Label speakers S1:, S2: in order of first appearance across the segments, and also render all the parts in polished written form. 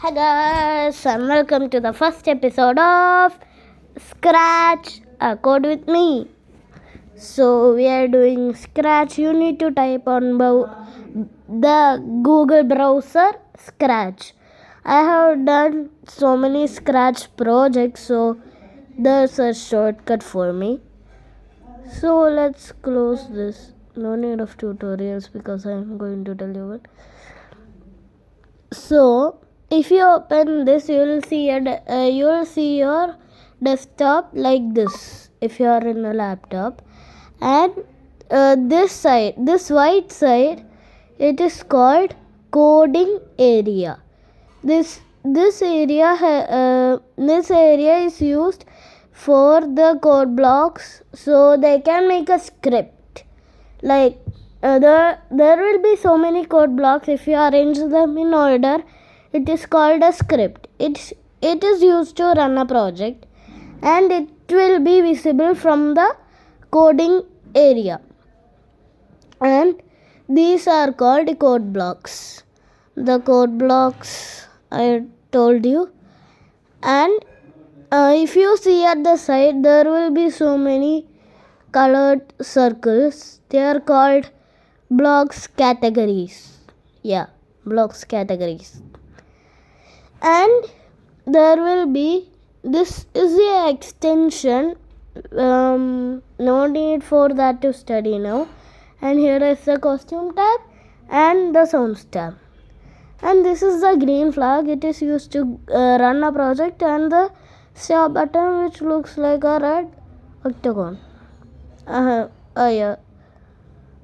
S1: Hi guys, and welcome to the first episode of Scratch a Code with me. So we are doing Scratch. You need to type on the Google browser Scratch. I have done so many Scratch projects, so there's a shortcut for me. So let's close this. No need of tutorials because I'm going to tell you what. So if you open this, you will see your desktop like this. If you are in a laptop, and this white side, it is called coding area. This area is used for the code blocks, so they can make a script. Like there will be so many code blocks. If you arrange them in order, it is called a script. It is used to run a project, and it will be visible from the coding area, and these are called code blocks. The code blocks I told you. And if you see at the side, there will be so many colored circles. They are called blocks categories. Blocks categories. And there will be, this is the extension. No need for that to study now. And here is the costume tab and the sounds tab. And this is the green flag. It is used to run a project, and the stop button, which looks like a red octagon.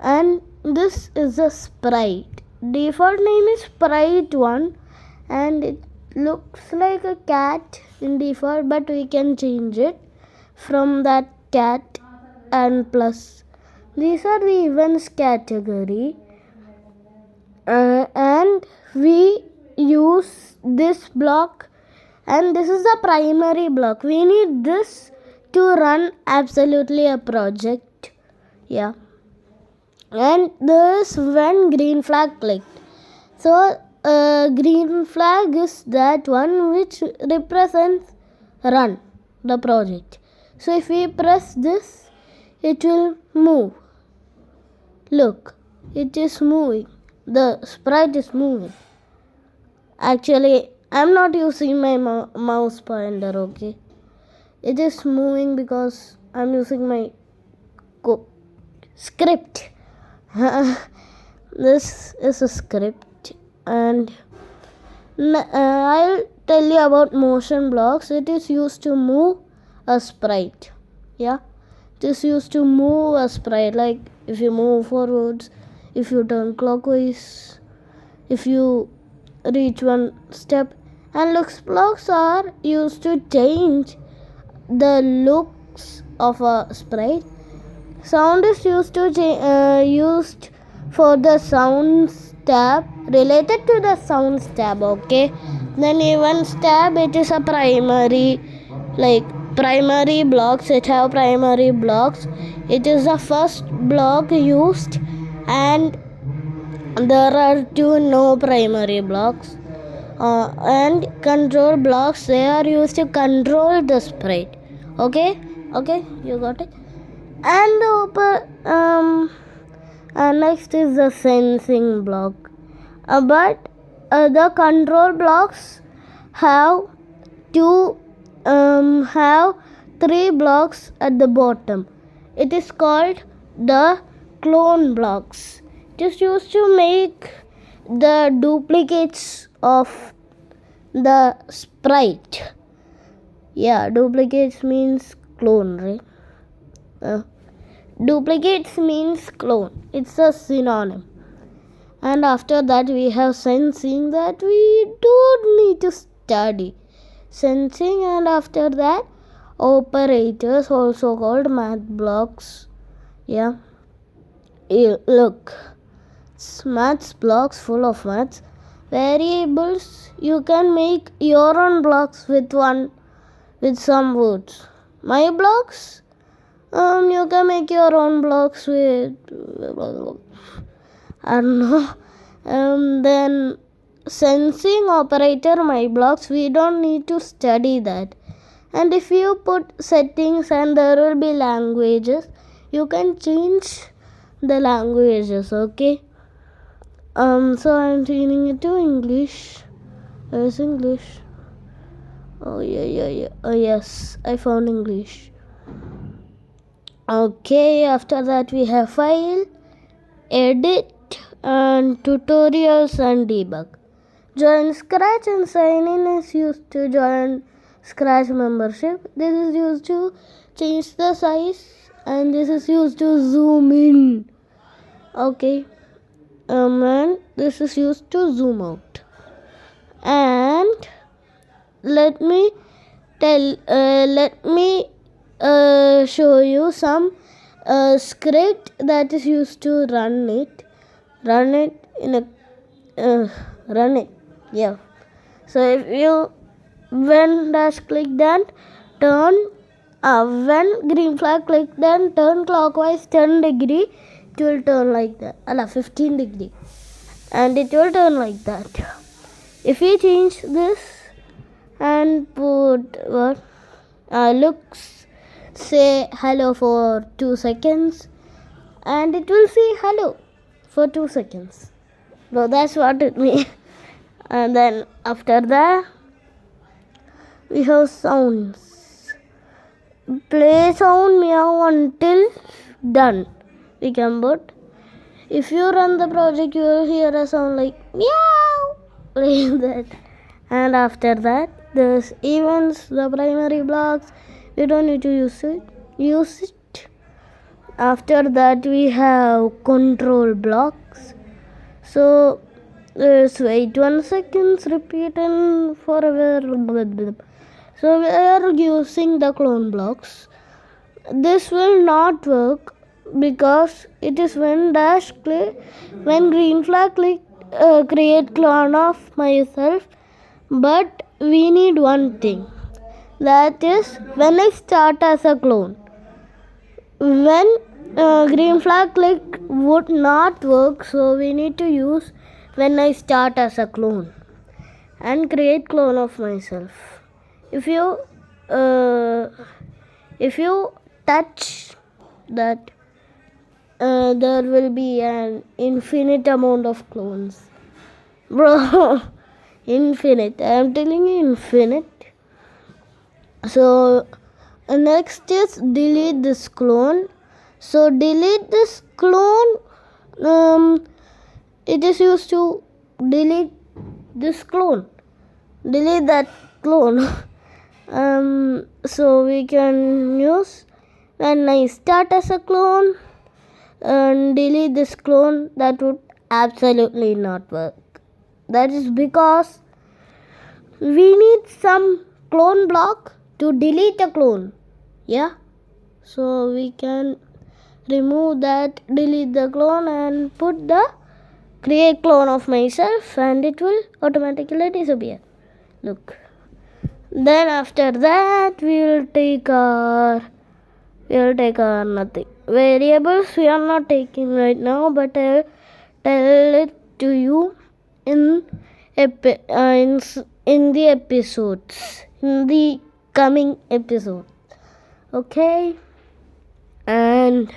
S1: And this is a sprite. Default name is sprite1, and it looks like a cat in default, but we can change it from that cat and plus. These are the events category, and we use this block, and this is the primary block. We need this to run absolutely a project. And there is one green flag clicked. So green flag is that one which represents run the project. So if we press this, it will move. Look, it is moving. The sprite is moving. Actually, I'm not using my mouse pointer, okay? It is moving because I'm using my script. This is a script, and I'll tell you about motion blocks. It is used to move a sprite. It is used to move a sprite, like if you move forwards, if you turn clockwise, if you reach one step. And looks blocks are used to change the looks of a sprite. Sound is used for the sounds tab, related to the sounds tab, okay? Then events tab, it is a primary, like primary blocks. It have primary blocks. It is the first block used, and there are two no primary blocks. And control blocks, they are used to control the sprite. Okay, you got it. And next is the sensing block. But the control blocks have three blocks at the bottom. It is called the clone blocks. It is used to make the duplicates of the sprite. Duplicates means clone, right? Duplicates means clone. It's a synonym. And after that, we have sensing, that we don't need to study. Sensing, and after that, operators, also called math blocks. Look, maths blocks full of maths. Variables, you can make your own blocks with some words. My blocks, you can make your own blocks with, I don't know. Then sensing operator myblocks, we don't need to study that. And if you put settings and there will be languages, you can change the languages, okay? So I'm changing it to English. Where's English? Oh yeah. Oh yes, I found English. Okay, after that we have file, edit, and tutorials and debug. Join Scratch and sign in is used to join Scratch membership. This is used to change the size and this is used to zoom in. Okay. And this is used to zoom out. And let me show you some script that is used to run it yeah. So if you when dash click, then turn when green flag click, then turn clockwise 10 degree, it will turn like that, 15 degree, and it will turn like that. If we change this and put what looks, say hello for 2 seconds, and it will say hello for 2 seconds. So that's what it means. And then after that we have sounds. Play sound meow until done. We can put. If you run the project, you will hear a sound like meow, like that. And after that, there's events, the primary blocks. We don't need to use it. After that, we have control blocks. So let's wait 1 second, repeat and forever. So we are using the clone blocks. This will not work because it is when dash click, when green flag click, create clone of myself. But we need one thing, that is when I start as a clone. When green flag click would not work, so we need to use when I start as a clone and create clone of myself. If you touch that, there will be an infinite amount of clones, bro. Infinite, I am telling you, infinite. So next is delete this clone. So delete this clone, it is used to delete this clone, delete that clone. So we can use when I start as a clone and delete this clone. That would absolutely not work. That is because we need some clone block to delete a clone. Yeah, so we can remove that, delete the clone and put the create clone of myself, and it will automatically disappear. Look. Then after that we will take our nothing variables. We are not taking right now, but I'll tell it to you in the episodes, in the coming episode. Okay. And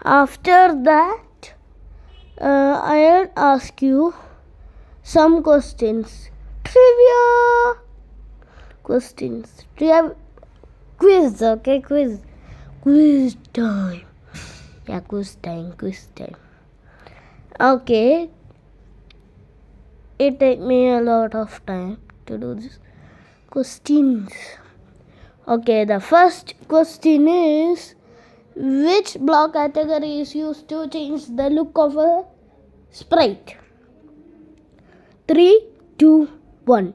S1: after that, I'll ask you some questions. Trivia questions. Quiz, okay? Quiz time. Yeah, quiz time. Okay. It take me a lot of time to do this. Questions. Okay, the first question is, which block category is used to change the look of a sprite? 3, 2, 1.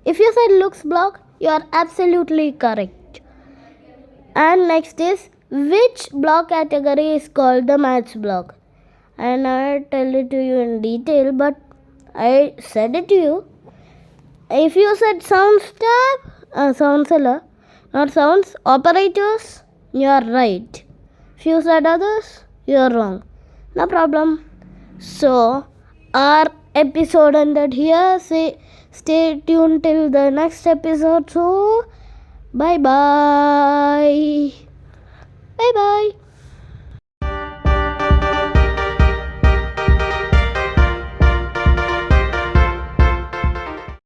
S1: If you said looks block, you are absolutely correct. And next is, which block category is called the match block? And I'll tell it to you in detail, but I said it to you. If you said sounds tab, sounds not sounds operators, you are right. If you said others, you are wrong. No problem. So our episode ended here. Stay tuned till the next episode. So bye bye. Bye bye.